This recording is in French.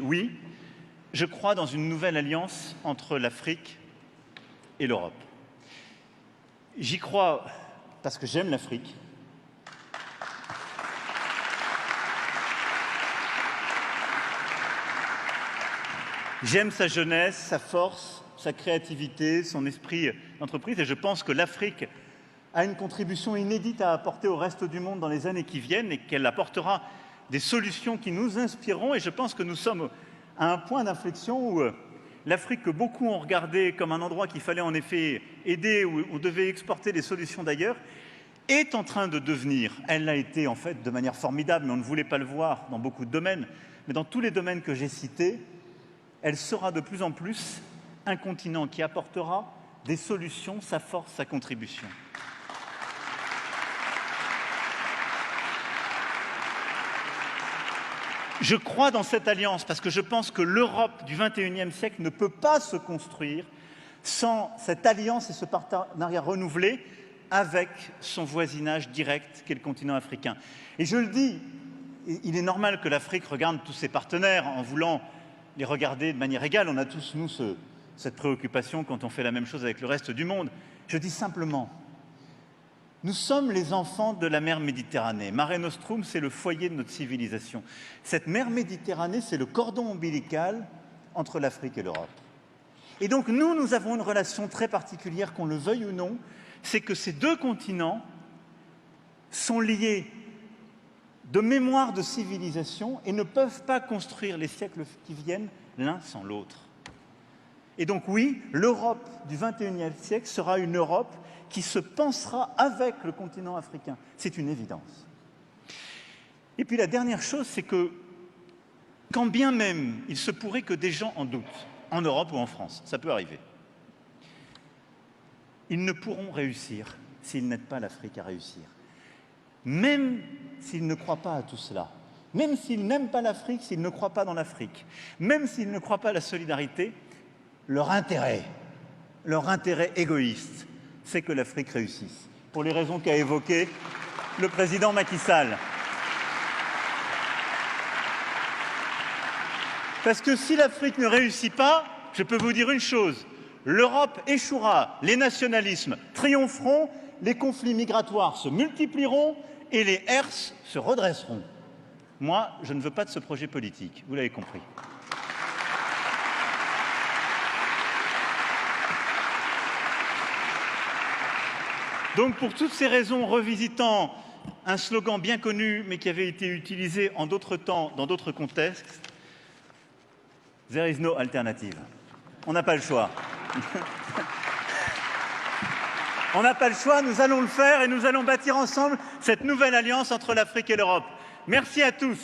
oui, je crois dans une nouvelle alliance entre l'Afrique et l'Europe. J'y crois parce que j'aime l'Afrique. J'aime sa jeunesse, sa force, sa créativité, son esprit d'entreprise, et je pense que l'Afrique a une contribution inédite à apporter au reste du monde dans les années qui viennent et qu'elle apportera des solutions qui nous inspireront. Et je pense que nous sommes à un point d'inflexion où l'Afrique, que beaucoup ont regardé comme un endroit qu'il fallait en effet aider, où on devait exporter des solutions d'ailleurs, est en train de devenir, elle l'a été en fait de manière formidable, mais on ne voulait pas le voir dans beaucoup de domaines, mais dans tous les domaines que j'ai cités, elle sera de plus en plus un continent qui apportera des solutions, sa force, sa contribution. Je crois dans cette alliance parce que je pense que l'Europe du XXIe siècle ne peut pas se construire sans cette alliance et ce partenariat renouvelé avec son voisinage direct qu'est le continent africain. Et je le dis, il est normal que l'Afrique regarde tous ses partenaires en voulant les regarder de manière égale. On a tous, nous, cette préoccupation quand on fait la même chose avec le reste du monde. Je dis simplement, nous sommes les enfants de la mer Méditerranée. Mare Nostrum, c'est le foyer de notre civilisation. Cette mer Méditerranée, c'est le cordon ombilical entre l'Afrique et l'Europe. Et donc, nous avons une relation très particulière, qu'on le veuille ou non, c'est que ces deux continents sont liés de mémoire de civilisation et ne peuvent pas construire les siècles qui viennent l'un sans l'autre. Et donc oui, l'Europe du XXIe siècle sera une Europe qui se pensera avec le continent africain. C'est une évidence. Et puis la dernière chose, c'est que quand bien même il se pourrait que des gens en doutent, en Europe ou en France, ça peut arriver, ils ne pourront réussir s'ils n'aident pas l'Afrique à réussir. Même s'ils ne croient pas à tout cela, même s'ils n'aiment pas l'Afrique, s'ils ne croient pas dans l'Afrique, même s'ils ne croient pas à la solidarité, leur intérêt égoïste, c'est que l'Afrique réussisse, pour les raisons qu'a évoquées le président Macky Sall. Parce que si l'Afrique ne réussit pas, je peux vous dire une chose, l'Europe échouera, les nationalismes triompheront, les conflits migratoires se multiplieront et les herses se redresseront. Moi, je ne veux pas de ce projet politique, vous l'avez compris. Donc, pour toutes ces raisons, revisitant un slogan bien connu, mais qui avait été utilisé en d'autres temps, dans d'autres contextes, « There is no alternative ». On n'a pas le choix. On n'a pas le choix, nous allons le faire et nous allons bâtir ensemble cette nouvelle alliance entre l'Afrique et l'Europe. Merci à tous.